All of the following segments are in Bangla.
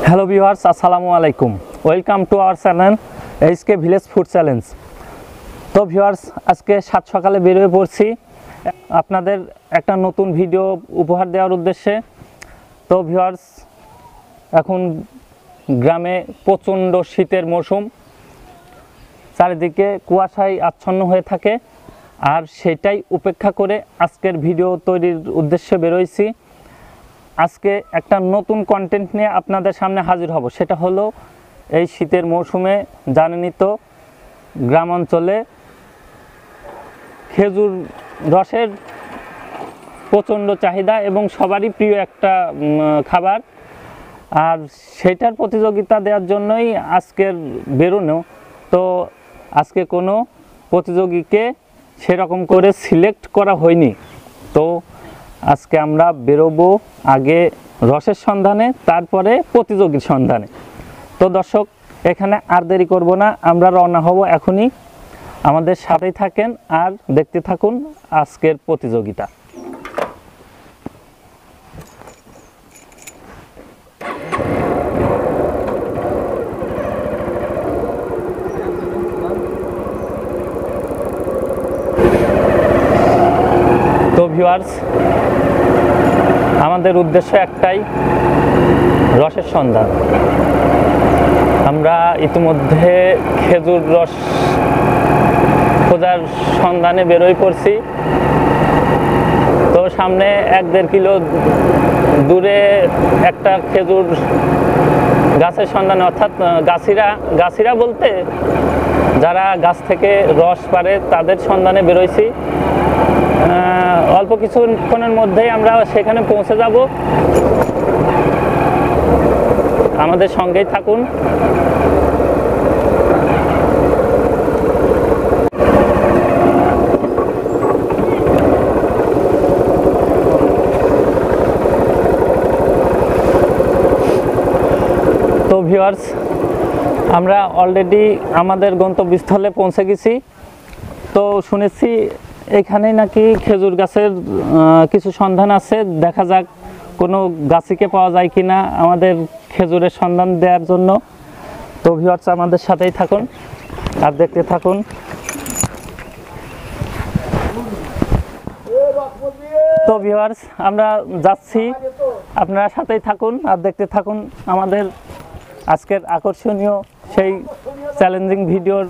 হ্যালো ভিউয়ার্স, আসসালামু আলাইকুম। Welcome to our channel HK village food challenge. তো ভিউয়ার্স, আজকে সাত সকালে বেরিয়ে পড়ছি আপনাদের একটা নতুন ভিডিও উপহার দেওয়ার উদ্দেশ্যে। তো ভিউয়ার্স, এখন গ্রামে প্রচণ্ড শীতের মৌসুম, চারিদিকে কুয়াশায় আচ্ছন্ন হয়ে থাকে, আর সেটাই উপেক্ষা করে আজকের ভিডিও তৈরির উদ্দেশ্যে বেরোইছি। আজকে একটা নতুন কন্টেন্ট নিয়ে আপনাদের সামনে হাজির হব। সেটা হলো, এই শীতের মৌসুমে জানেনই তো গ্রাম অঞ্চলে খেজুর রসের প্রচণ্ড চাহিদা এবং সবারই প্রিয় একটা খাবার। আর সেটার প্রতিযোগিতা দেওয়ার জন্যই আজকের বেরোনো। তো আজকে কোনো প্রতিযোগীকে সেরকম করে সিলেক্ট করা হয়নি। তো আজকে আমরা বেরোবো আগে রসের সন্ধানে, তারপরে প্রতিযোগীর সন্ধানে। তো দর্শক, এখানে আর দেরি করব না, আমরা রওনা হব এখনই। আমাদের সাথেই থাকেন আর দেখতে থাকুন আজকের প্রতিযোগিতা। তো ভিউয়ার্স, আমাদের উদ্দেশ্য একটাই, রসের সন্ধান। আমরা ইতিমধ্যে খেজুর রস খোঁজার সন্ধানে বেরোয় পড়ছি। তো সামনে 1-1.5 কিলো দূরে একটা খেজুর গাছের সন্ধানে, অর্থাৎ গাছিরা বলতে যারা গাছ থেকে রস পারে তাদের সন্ধানে বেরোইছি। অল্প কিছুক্ষণের মধ্যেই আমরা সেখানে পৌঁছে যাব। আমাদের সঙ্গেই থাকুন। তো ভিউয়ার্স, আমরা অলরেডি আমাদের গন্তব্যস্থলে পৌঁছে গেছি। তো শুনেছি এখানেই নাকি খেজুর গাছের কিছু সন্ধান আছে। দেখা যাক কোনো গাছিকে পাওয়া যায় কিনা আমাদের খেজুরের সন্ধান দেওয়ার জন্য। তো ভিউয়ার্স, আমাদের সাথেই থাকুন আর দেখতে থাকুন। তো ভিউয়ার্স, আমরা যাচ্ছি, আপনারা সাথেই থাকুন আর দেখতে থাকুন আমাদের আজকের আকর্ষণীয় সেই চ্যালেঞ্জিং ভিডিওর।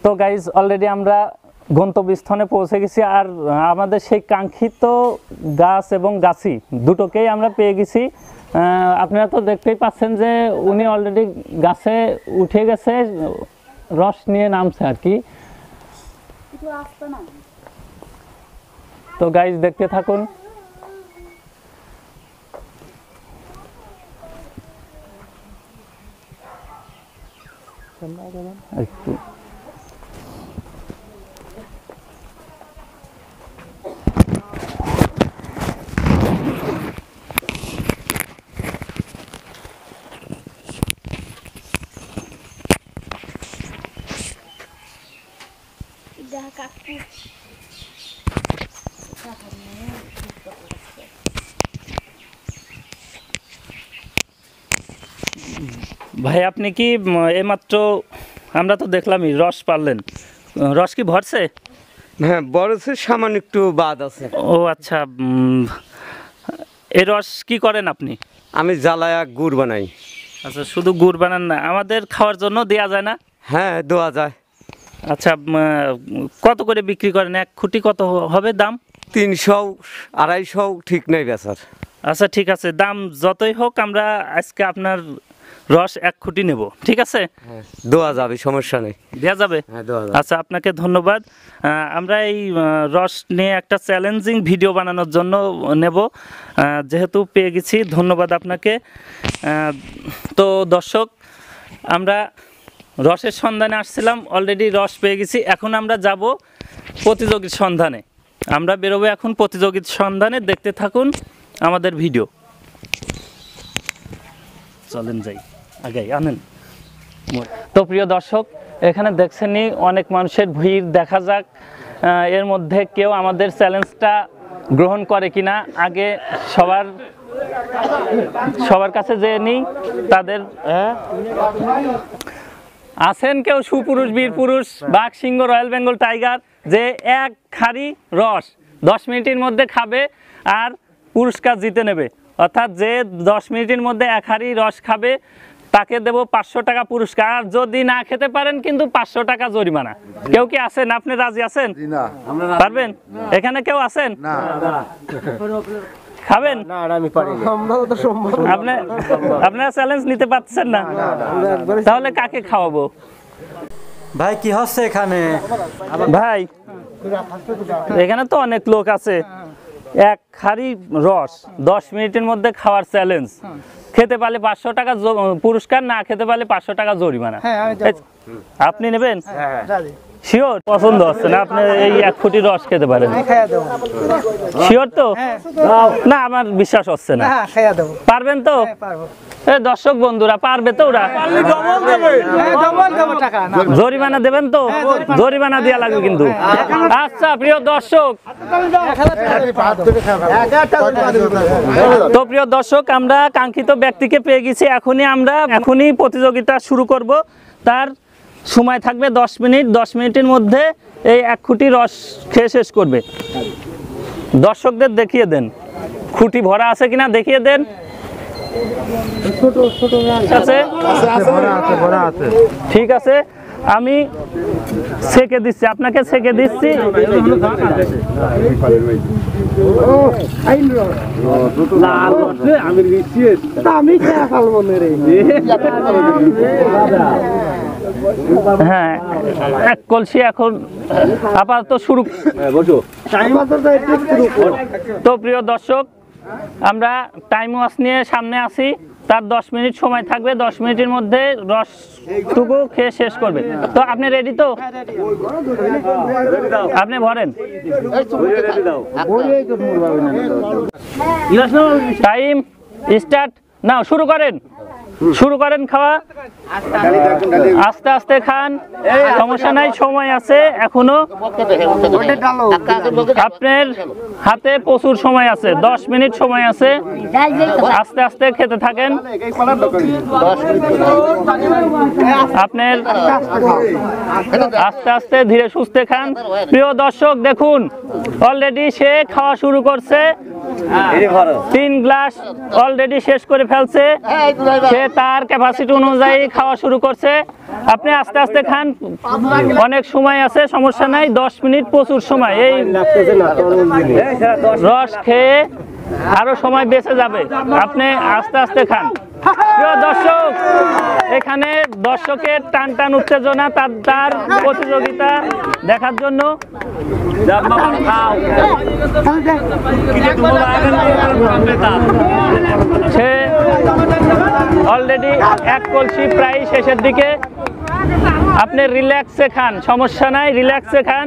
তো গাইজ, অলরেডি আমরা গন্তব্যস্থানে পৌঁছে গেছি, আর আমাদের সেই কাঙ্ক্ষিত গাছ এবং গাছি দুটোকেই আমরা পেয়ে গেছি। আপনারা তো দেখতেই পাচ্ছেন যে উনি অলরেডি গাছে উঠে গেছে, রস নিয়ে নামছে আর কি। তো গাইজ, দেখতে থাকুন। একটু ভাই, আপনি কি এইমাত্র, আমরা তো দেখলামই রস পারলেন, রস কি ভরছে? হ্যাঁ, বড়ছে, সামান্য একটু বাদ আছে। ও আচ্ছা, এই রস কি করেন আপনি? আমি জ্বালায়া গুড় বানাই। আচ্ছা, শুধু গুড় বানান না, আমাদের খাওয়ার জন্য দেওয়া যায় না? হ্যাঁ, দেওয়া যায়। আচ্ছা, কত করে বিক্রি করেন? এক খুঁটি কত হবে দাম? 300, 250, ঠিক নেই বেচার। আচ্ছা ঠিক আছে, দাম যতই হোক আমরা আজকে আপনার রস 1 খুঁটি নেব, ঠিক আছে? হ্যাঁ, দেওয়া যাবে, সমস্যা নেই। দেওয়া যাবে? হ্যাঁ, দেওয়া যাবে। আচ্ছা, আপনাকে ধন্যবাদ। আমরা এই রস নিয়ে একটা চ্যালেঞ্জিং ভিডিও বানানোর জন্য নেব, যেহেতু পেয়ে গেছি। ধন্যবাদ আপনাকে। তো দর্শক, আমরা রসের সন্ধানে আসছিলাম, অলরেডি রস পেয়ে গেছি। এখন আমরা যাব প্রতিযোগীর সন্ধানে। আমরা বেরোবো এখন প্রতিযোগীর সন্ধানে, দেখতে থাকুন আমাদের ভিডিও। চলেন যাই, আগে আনেন। তো প্রিয় দর্শক, এখানে দেখছেনই অনেক মানুষের ভিড়। দেখা যাক এর মধ্যে কেউ আমাদের চ্যালেঞ্জটা গ্রহণ করে কিনা আগে সবার কাছে যে নিই তাদের আছেন কেউ সুপুরুষ বীর পুরুষ বাঘ সিংহ রয়্যাল বেঙ্গল টাইগার যে এক খাড়ি রস 10 মিনিটের মধ্যে খাবে আর পুরস্কার জিতে নেবে, অর্থাৎ যে 10 মিনিটের মধ্যে এক হাড়ি রস খাবে তাকে দেব 500 টাকা পুরস্কার, আর যদি না খেতে পারেন কিন্তু 500 টাকা জরিমানা। কেউ কি আছেন? আপনি রাজি আছেন? পারবেন? এখানে কেউ আছেন? খাবেন? আপনারা চ্যালেঞ্জ নিতে পারছেন না, তাহলে কাকে খাওয়াবো? ভাই কি হচ্ছে এখানে? ভাই এখানে তো অনেক লোক আছে, এক হাড়ি রস 10 মিনিটের মধ্যে খাওয়ার চ্যালেঞ্জ। খেতে পারলে 500 টাকা পুরস্কার, না খেতে পারলে 500 টাকা জরিমানা। আপনি নেবেন? শিওর? পছন্দ হচ্ছে না, আপনি এই 1 ফুটি রস খেতে পারেন? শিওর তো? না আমার বিশ্বাস হচ্ছে না। পারবেন তো? দর্শক বন্ধুরা পারবে তো? ওরা জরিমানা দেবেন তো? জরিমানা দেওয়া লাগবে কিন্তু। আচ্ছা প্রিয় দর্শক, তো প্রিয় দর্শক আমরা কাঙ্ক্ষিত ব্যক্তিকে পেয়ে গেছি। এখনই প্রতিযোগিতা শুরু করব। তার সময় থাকবে 10 মিনিট। 10 মিনিটের মধ্যে এই 1 খুঁটি রস খেয়ে শেষ করবে। দর্শকদের দেখিয়ে দেন খুঁটি ভরা আছে কিনা, দেখিয়ে দেন। ঠিক আছে, আমি ছেঁকে দিচ্ছি, আপনাকে ছেঁকে দিচ্ছি। হ্যাঁ 1 কলসি এখন আপাতত শুরু। তো প্রিয় দর্শক আমরা টাইম ওয়াচ নিয়ে সামনে আসি। তার 10 মিনিট সময় থাকবে। 10 মিনিটের মধ্যে রসটুকু খেয়ে শেষ করবে। তো আপনি রেডি তো? আপনি ভরেন। Time start now. শুরু করেন খাওয়া। আস্তে আস্তে খান, সমস্যা নাই, সময় আছে এখনো। আপনার হাতে প্রচুর সময় আছে, 10 মিনিট সময় আছে। আস্তে আস্তে খেতে থাকেন। আপনার আস্তে আস্তে ধীরে সুস্থে খান। প্রিয় দর্শক দেখুন অলরেডি সে খাওয়া শুরু করছে। 3 গ্লাস অলরেডি শেষ করে ফেলছে। সে তার ক্যাপাসিটি অনুযায়ী খাওয়া শুরু করছে। আপনি আস্তে আস্তে খান, অনেক সময় আছে, সমস্যা নাই। 10 মিনিট প্রচুর সময়। এই রস খেয়ে আরো সময় বেঁচে যাবে। আপনি আস্তে আস্তে খান। প্রিয় দর্শক এখানে দর্শকের টান টান উত্তেজনা তার প্রতিযোগিতা দেখার জন্য। সে অলরেডি 1 কলসি প্রায় শেষের দিকে। আপনি রিল্যাক্সে খান, সমস্যা নাই, রিল্যাক্সে খান।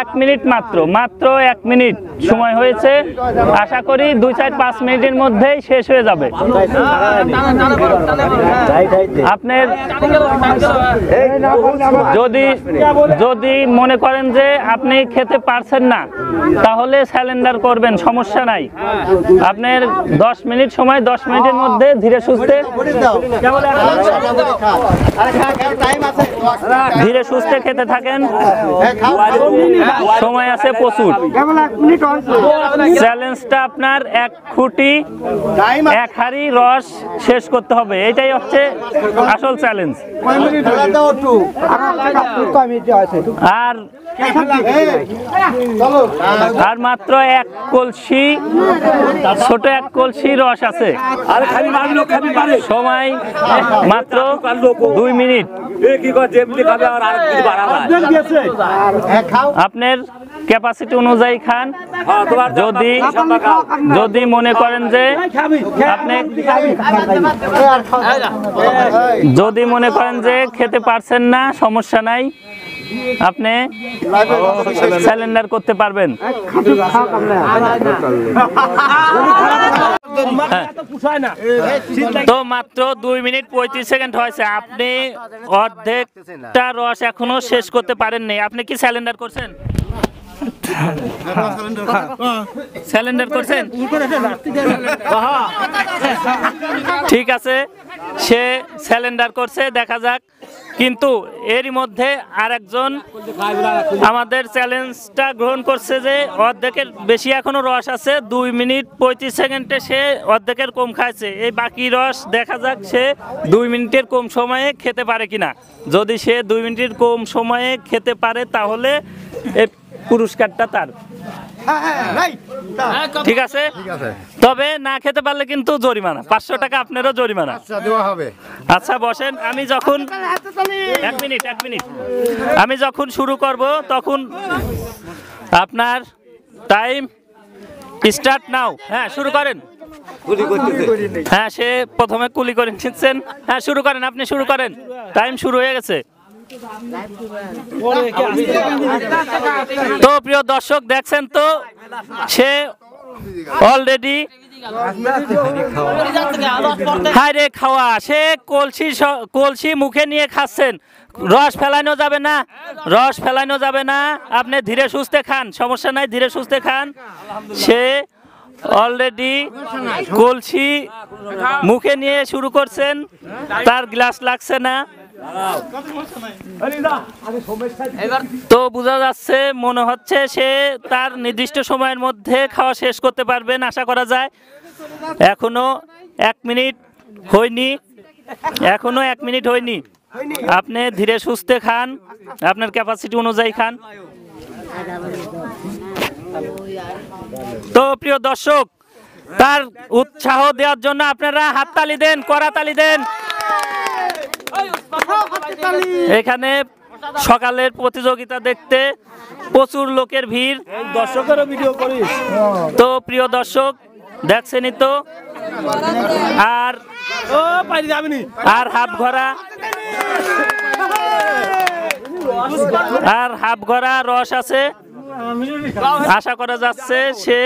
1 মিনিট মাত্র 1 মিনিট সময় হয়েছে। আশা করি 2-4-5 মিনিটের মধ্যেই শেষ হয়ে যাবে। আপনার যদি মনে করেন যে আপনি খেতে পারছেন না তাহলে স্যালেন্ডার করবেন, সমস্যা নাই। আপনার 10 মিনিট সময়, 10 মিনিটের মধ্যে ধীরে সুস্থে খেতে থাকেন। সময় আছে প্রচুর। চ্যালেঞ্জটা আপনার 1 খুঁটি 1 হাড়ি রস শেষ করতে হবে, এটাই হচ্ছে আসল চ্যালেঞ্জ। আর মাত্র 1 কলসি, ছোট 1 কলসি রস আছে। সময় মাত্র 2 মিনিট। আপনার ক্যাপাসিটি অনুযায়ী খান। যদি মনে করেন যে খেতে পারছেন না, সমস্যা নাই, আপনি স্যালেন্ডার করতে পারবেন। তো মাত্র 2 মিনিট 35 সেকেন্ড হয়েছে। আপনি অর্ধেকটা রস এখনো শেষ করতে পারেননি। আপনি কি স্যালেন্ডার করছেন? স্যালেন্ডার করছেন? ঠিক আছে, সে স্যালেন্ডার করছে, দেখা যাক। কিন্তু এরই মধ্যে আরেকজন আমাদের চ্যালেঞ্জটা গ্রহণ করছে যে অর্ধেকের বেশি এখনো রস আছে, 2 মিনিট 35 সেকেন্ডে সে অর্ধেকের কম খাইছে। এই বাকি রস দেখা যাক সে 2 মিনিটের কম সময়ে খেতে পারে কিনা। যদি সে 2 মিনিটের কম সময়ে খেতে পারে তাহলে এই পুরস্কারটা তার। ঠিক আছে, তবে না খেতে পারলে কিন্তু জরিমানা, 500 টাকা আপনারও জরিমানা। আচ্ছা বসেন, আমি যখন এক মিনিট আমি যখন শুরু করব তখন আপনার টাইম স্টার্ট নাও। হ্যাঁ শুরু করেন। হ্যাঁ সে প্রথমে কুলি করে নিচ্ছেন। হ্যাঁ শুরু করেন, আপনি শুরু করেন, টাইম শুরু হয়ে গেছে। তো প্রিয় দর্শক দেখছেন তো সে অলরেডি হায়রে খাওয়া, সে কলসি মুখে নিয়ে খাচ্ছেন। রস ফেলানো যাবে না, রস ফেলানো যাবে না, আপনি ধীরে সুস্থে খান, সমস্যা নাই, ধীরে সুস্থে খান। সে অলরেডি কলসি মুখে নিয়ে শুরু করছেন, তার গ্লাস লাগছে না। তো বোঝা যাচ্ছে, মনে হচ্ছে সে তার নির্দিষ্ট সময়ের মধ্যে খাওয়া শেষ করতে পারবেন আশা করা যায়। এখনো 1 মিনিট হয়নি, এখনো 1 মিনিট হয়নি। আপনি ধীরে সুস্থে খান, আপনার ক্যাপাসিটি অনুযায়ী খান। তো প্রিয় দর্শক, তার উৎসাহ দেওয়ার জন্য আপনারা হাততালি দেন, করতালি দেন। এখানে সকালের প্রতিযোগিতা দেখতে প্রচুর লোকের ভিড়, দর্শকেরও ভিডিও করি। তো প্রিয় দর্শক দেখছেনই তো, আর হাফ ঘরা রস আছে, আশা করা যাচ্ছে সে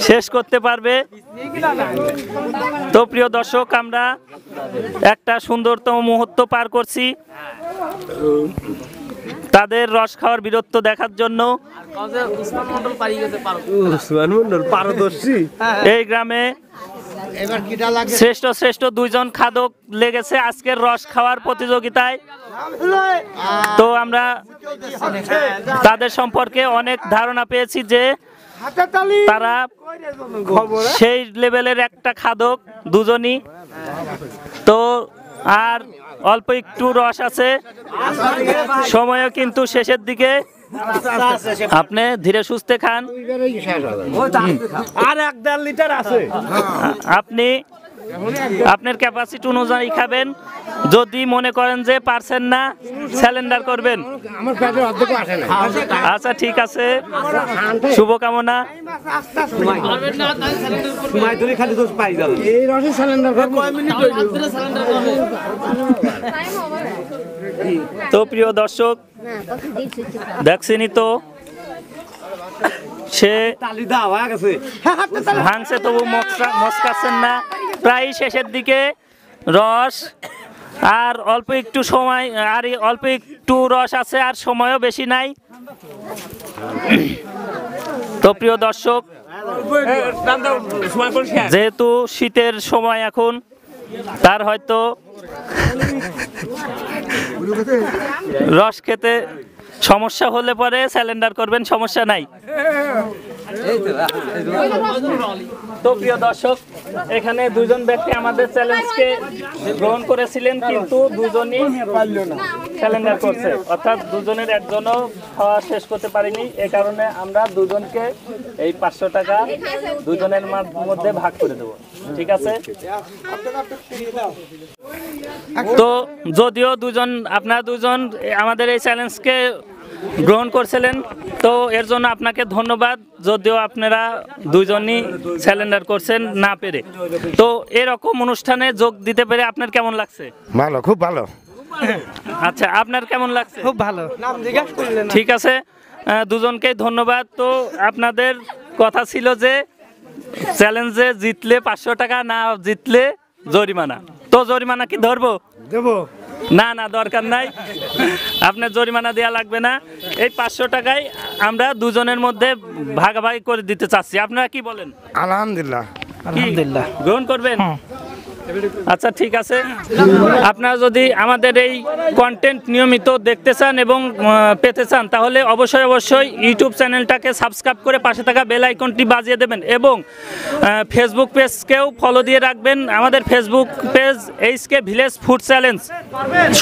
শেষ করতে পারবে। তো প্রিয় দর্শক, আমরা একটা সুন্দরতম মুহূর্ত পার করছি তাদের রস খাওয়ার বীরত্ব দেখার জন্য। এই গ্রামে শ্রেষ্ঠ 2 জন খাদক লেগেছে আজকের রস খাওয়ার প্রতিযোগিতায়। তো আমরা তাদের সম্পর্কে অনেক ধারণা পেয়েছি যে তারা সেই লেভেলের একটা খাদক দুজনই। তো আর অল্প একটু রস আছে, সময়ও কিন্তু শেষের দিকে। আপনি ধীরে সুস্থে খান, আর 1.5 লিটার আছে। আপনি আপনার ক্যাপাসিটি অনুযায়ী খাবেন। যদি মনে করেন যে পারছেন না, স্যালেন্ডার করবেন। আচ্ছা ঠিক আছে, শুভকামনা। তো প্রিয় দর্শক দেখছেনই তো, সে ভাঙছে তবু মস্কাচ্ছেন না। প্রায় শেষের দিকে রস, আর অল্প একটু সময়, আর অল্প একটু রস আছে, আর সময়ও বেশি নাই। তো প্রিয় দর্শক, যেহেতু শীতের সময় এখন, তার হয়তো রস খেতে সমস্যা হলে পরে স্যালেন্ডার করবেন, সমস্যা নাই। তো প্রিয় দর্শক, এখানে 2 জন ব্যক্তি আমাদের চ্যালেঞ্জকে গ্রহণ করেছিলেন, কিন্তু 2 জনই স্যালেন্ডার করছে, অর্থাৎ 2 জনের একজনও খাওয়া শেষ করতে পারেনি। এই কারণে আমরা 2 জনকে এই 500 টাকা 2 জনের মধ্যে ভাগ করে দেবো। ঠিক আছে? তো যদিও আপনারা 2 জন আমাদের এই চ্যালেঞ্জকে গ্রহণ করছিলেন, তো এর জন্য আপনাকে ধন্যবাদ। যদিও আপনারা 2 জনই স্যালেন্ডার করছেন না পেরে। তো এরকম অনুষ্ঠানে যোগ দিতে পেরে আপনার কেমন লাগছে? ভালো, খুব ভালো। আচ্ছা, আপনার কেমন লাগছে? খুব ভালো। নাম জিজ্ঞাসা করলেন। ঠিক আছে, 2 জনকেই ধন্যবাদ। তো আপনাদের কথা ছিল যে চ্যালেঞ্জে জিতলে 500 টাকা, না জিতলে জরিমানা। তো জরিমানা কি ধরবো? দেবো। না না দরকার নাই, আপনার জরিমানা দেওয়া লাগবে না। এই 500 টাকায় আমরা দুজনের মধ্যে ভাগাভাগি করে দিতে চাচ্ছি, আপনারা কি বলেন? আলহামদুলিল্লাহ। আলহামদুলিল্লাহ, গ্রহণ করবেন? আচ্ছা ঠিক আছে, আপনারা যদি আমাদের এই কন্টেন্ট নিয়মিত দেখতে চান এবং পেতে চান তাহলে অবশ্যই ইউটিউব চ্যানেলটাকে সাবস্ক্রাইব করে পাশে থাকা বেল আইকনটি বাজিয়ে দেবেন এবং ফেসবুক পেজকেও ফলো দিয়ে রাখবেন। আমাদের Facebook page HK village food challenge.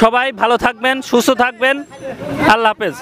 সবাই ভালো থাকবেন, সুস্থ থাকবেন, আল্লাহ হাফেজ।